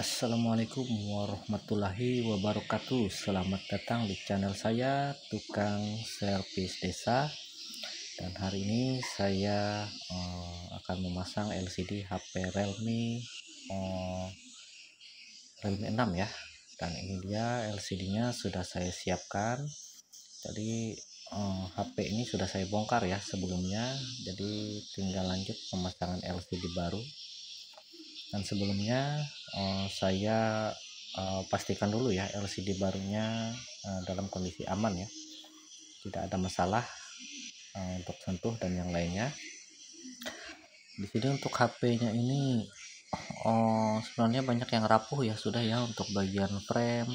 Assalamualaikum warahmatullahi wabarakatuh. Selamat datang di channel saya, Tukang Servis Desa. Dan hari ini saya akan memasang LCD HP Realme 6 ya. Dan ini dia LCD-nya sudah saya siapkan. Jadi HP ini sudah saya bongkar ya sebelumnya. Jadi tinggal lanjut pemasangan LCD baru. Dan sebelumnya saya pastikan dulu ya LCD barunya dalam kondisi aman ya, tidak ada masalah untuk sentuh dan yang lainnya. Di sini untuk HP-nya ini sebenarnya banyak yang rapuh ya sudah ya, untuk bagian frame,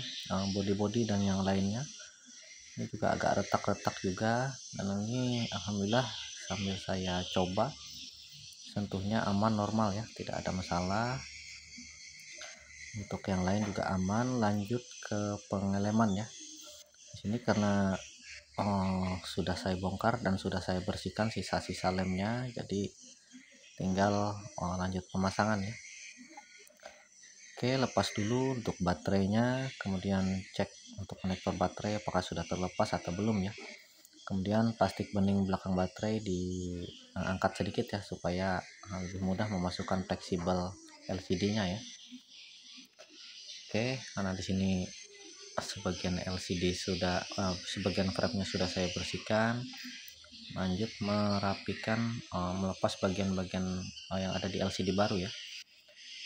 body dan yang lainnya. Ini juga agak retak-retak juga, dan ini alhamdulillah sambil saya coba sentuhnya aman, normal ya, tidak ada masalah. Untuk yang lain juga aman. Lanjut ke pengeleman ya. Di sini karena sudah saya bongkar dan sudah saya bersihkan sisa-sisa lemnya, jadi tinggal lanjut pemasangan ya. Oke, lepas dulu untuk baterainya, kemudian cek untuk konektor baterai apakah sudah terlepas atau belum ya. Kemudian plastik bening belakang baterai diangkat sedikit ya, supaya lebih mudah memasukkan fleksibel LCD-nya ya. Oke, karena di sini sebagian LCD sudah sebagian frame-nya sudah saya bersihkan, lanjut merapikan, melepas bagian-bagian yang ada di LCD baru ya.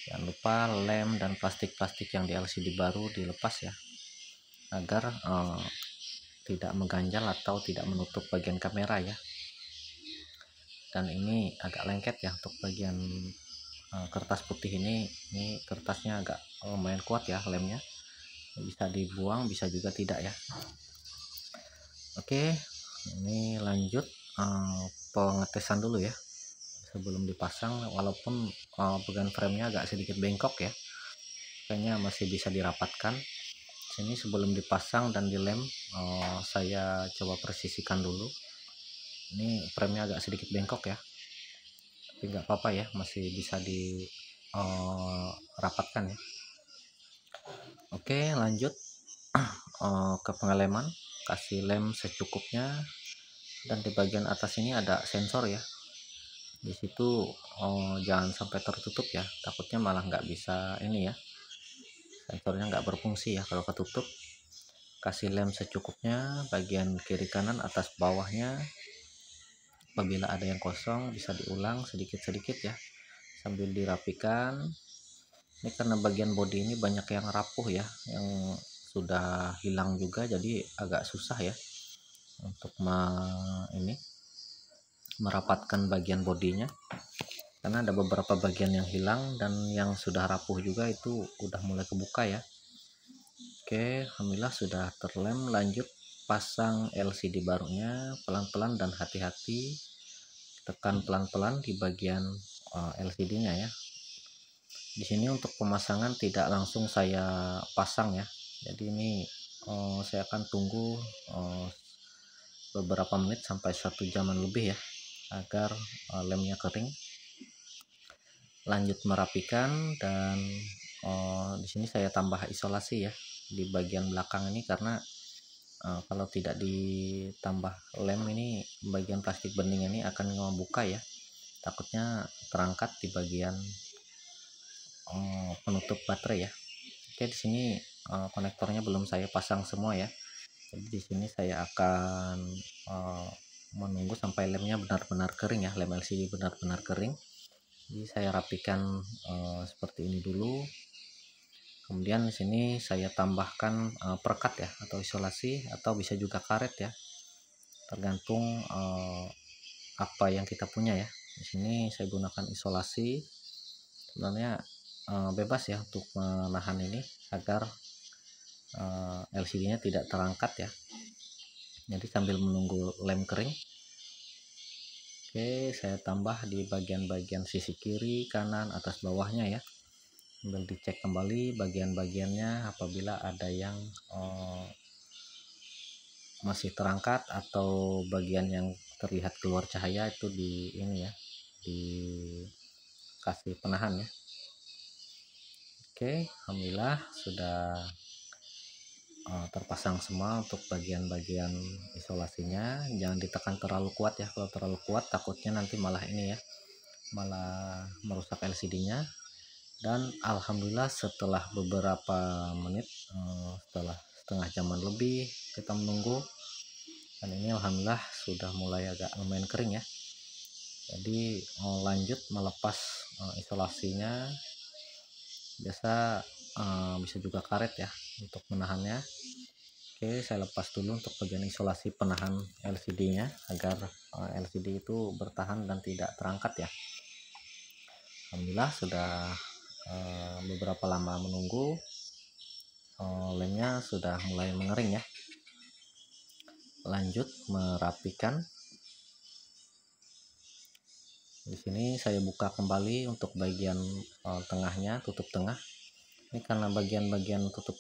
Jangan lupa lem dan plastik-plastik yang di LCD baru dilepas ya, agar tidak mengganjal atau tidak menutup bagian kamera ya. Dan ini agak lengket ya untuk bagian kertas putih ini kertasnya agak lumayan kuat ya lemnya, bisa dibuang bisa juga tidak ya. Oke, ini lanjut pengetesan dulu ya sebelum dipasang. Walaupun bagian framenya agak sedikit bengkok ya, kayaknya masih bisa dirapatkan. Sini sebelum dipasang dan dilem, saya coba presisikan dulu. Ini framenya agak sedikit bengkok ya, tapi nggak apa-apa ya, masih bisa dirapatkan ya. Oke, lanjut ke pengeleman. Kasih lem secukupnya, dan di bagian atas ini ada sensor ya. Di situ jangan sampai tertutup ya, takutnya malah nggak bisa ini ya, sensornya nggak berfungsi ya kalau ketutup. Kasih lem secukupnya, bagian kiri kanan atas bawahnya. Apabila ada yang kosong bisa diulang sedikit-sedikit ya, sambil dirapikan. Ini karena bagian bodi ini banyak yang rapuh ya, yang sudah hilang juga, jadi agak susah ya untuk merapatkan bagian bodinya, karena ada beberapa bagian yang hilang dan yang sudah rapuh juga itu udah mulai kebuka ya. Oke, alhamdulillah sudah terlem. Lanjut pasang LCD barunya pelan-pelan dan hati-hati, tekan pelan-pelan di bagian LCD-nya ya. Di sini untuk pemasangan tidak langsung saya pasang ya, jadi ini saya akan tunggu beberapa menit sampai 1 jaman lebih ya, agar lemnya kering. Lanjut merapikan, dan di sini saya tambah isolasi ya di bagian belakang ini, karena kalau tidak ditambah lem ini bagian plastik bening ini akan membuka ya, takutnya terangkat di bagian penutup baterai ya. Oke, di sini konektornya belum saya pasang semua ya, jadi di sini saya akan menunggu sampai lemnya benar-benar kering ya, lem LCD benar-benar kering. Jadi saya rapikan seperti ini dulu. Kemudian di sini saya tambahkan perekat ya, atau isolasi, atau bisa juga karet ya, tergantung apa yang kita punya ya. Di sini saya gunakan isolasi. Sebenarnya bebas ya untuk menahan ini agar LCD-nya tidak terangkat ya. Jadi sambil menunggu lem kering, oke, saya tambah di bagian-bagian sisi kiri, kanan, atas, bawahnya ya. Sambil dicek kembali bagian-bagiannya, apabila ada yang masih terangkat atau bagian yang terlihat keluar cahaya, itu di ini ya, dikasih penahan ya. Oke, alhamdulillah sudah terpasang semua untuk bagian-bagian isolasinya. Jangan ditekan terlalu kuat ya, kalau terlalu kuat takutnya nanti malah ini ya, malah merusak LCD-nya. Dan alhamdulillah setelah beberapa menit, setelah setengah jaman lebih kita menunggu, dan ini alhamdulillah sudah mulai agak lumayan kering ya. Jadi lanjut melepas isolasinya. Biasa bisa juga karet ya untuk menahannya. Oke, saya lepas dulu untuk bagian isolasi penahan LCD-nya agar LCD itu bertahan dan tidak terangkat ya. Alhamdulillah sudah beberapa lama menunggu, lemnya sudah mulai mengering ya. Lanjut merapikan. Di sini saya buka kembali untuk bagian tengahnya, tutup tengah. Ini karena bagian-bagian tutup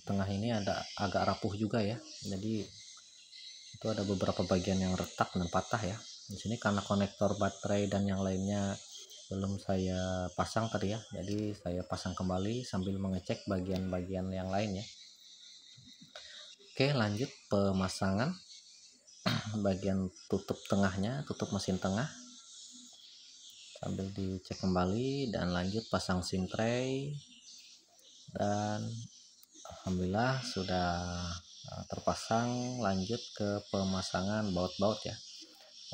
tengah ini ada agak rapuh juga ya. Jadi itu ada beberapa bagian yang retak dan patah ya. Di sini karena konektor baterai dan yang lainnya belum saya pasang tadi ya. Jadi saya pasang kembali sambil mengecek bagian-bagian yang lainnya. Oke, lanjut pemasangan bagian tutup tengahnya, tutup mesin tengah. Sambil dicek kembali dan lanjut pasang SIM tray, dan alhamdulillah sudah terpasang. Lanjut ke pemasangan baut-baut ya.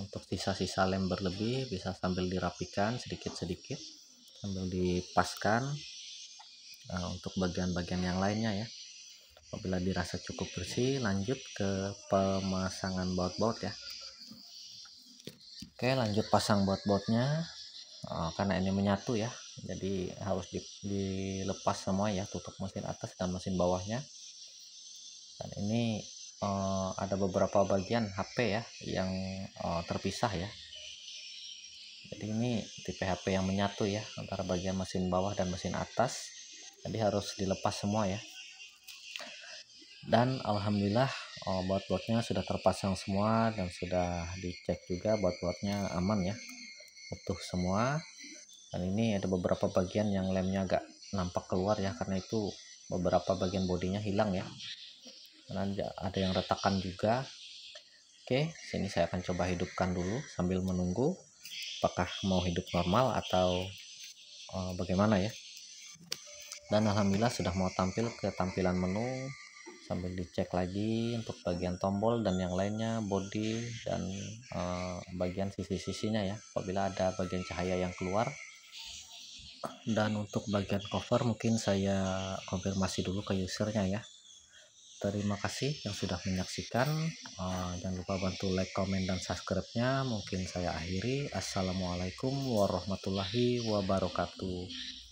Untuk sisa-sisa lem berlebih bisa sambil dirapikan sedikit-sedikit sambil dipaskan. Untuk bagian-bagian yang lainnya ya, apabila dirasa cukup bersih, lanjut ke pemasangan baut-baut ya. Oke, lanjut pasang baut-bautnya. Karena ini menyatu ya, jadi harus dilepas semua ya, tutup mesin atas dan mesin bawahnya. Dan ini ada beberapa bagian HP ya yang terpisah ya. Jadi ini tipe HP yang menyatu ya antara bagian mesin bawah dan mesin atas, jadi harus dilepas semua ya. Dan alhamdulillah baut-bautnya sudah terpasang semua dan sudah dicek juga baut-bautnya aman ya, utuh semua. Dan ini ada beberapa bagian yang lemnya agak nampak keluar ya, karena itu beberapa bagian bodinya hilang ya, karena ada yang retakan juga. Oke, sini saya akan coba hidupkan dulu sambil menunggu apakah mau hidup normal atau bagaimana ya. Dan alhamdulillah sudah mau tampil ke tampilan menu. Sambil dicek lagi untuk bagian tombol dan yang lainnya, bodi dan bagian sisi-sisinya ya, apabila ada bagian cahaya yang keluar. Dan untuk bagian cover mungkin saya konfirmasi dulu ke usernya ya. Terima kasih yang sudah menyaksikan. Jangan lupa bantu like, komen, dan subscribe-nya. Mungkin saya akhiri. Assalamualaikum warahmatullahi wabarakatuh.